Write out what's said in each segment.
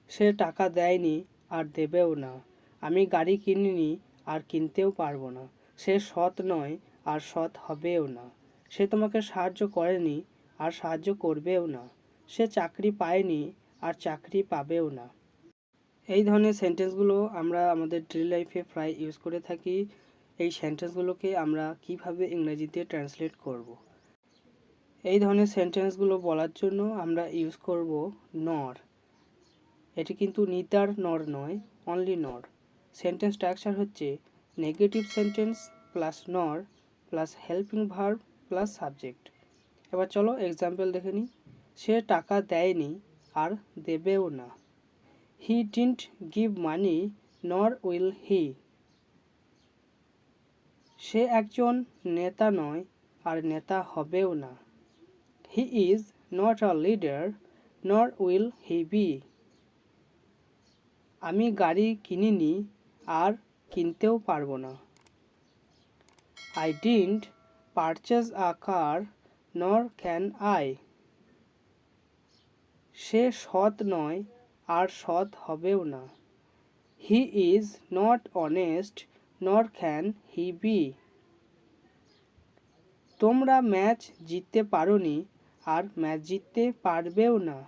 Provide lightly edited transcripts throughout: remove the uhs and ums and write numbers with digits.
সে টাকা দেয়নি আর দেবেও না। আমি গাড়ি কিনিনি আর কিনতেও পারবো না। সে সৎ নয় আর সৎ হবেও না। সে তোমাকে সাহায্য করেনি আর সাহায্য করবেও না। সে চাকরি পায়নি আর চাকরি পাবেও না। এই ধরনের সেন্টেন্সগুলো আমরা আমাদের ডেইলি লাইফে প্রায় ইউজ করে থাকি। এই সেন্টেন্সগুলোকে আমরা কিভাবে ইংরেজিতে ট্রান্সলেট করব। এই ধরনের সেন্টেন্সগুলো বলার জন্য আমরা ইউজ করব নর। এটি কিন্তু নিদার নর নয়, অনলি নর। সেন্টেন্স স্ট্রাকচার হচ্ছে নেগেটিভ সেন্টেন্স প্লাস নর plus helping verb plus subject. এবার চলো এক্সাম্পল দেখে নিই। সে টাকা দেয়নি আর দেবেও না। হি ডিডন্ট গিভ মানি নর উইল হি। সে একজন নেতা নয় আর নেতা হবেও না। He is not a leader নর উইল হি বি। আমি গাড়ি কিনিনি আর কিনতেও পারবো না। I didn't purchase a car nor can I. সে সৎ নয় আর সৎ হবেও না। He is not honest nor can he be. তোমরা ম্যাচ জিততে পারোনি আর ম্যাচ জিততে পারবেও না।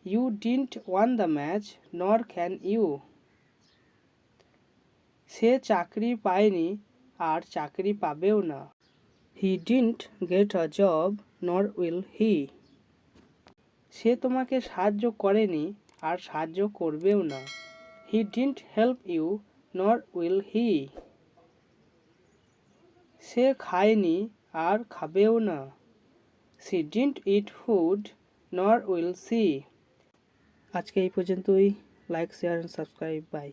You didn't win the match nor can you. সে চাকরি পায়নি আর চাকরি পাবেও না। He didn't get a job nor will he. সে তোমাকে সাহায্য করেনি আর সাহায্য করবেও না। He didn't help you nor will he. সে খায়নি আর খাবেও না। She didn't eat food nor will she. আজকে এই পর্যন্তই। Like, share and subscribe. By.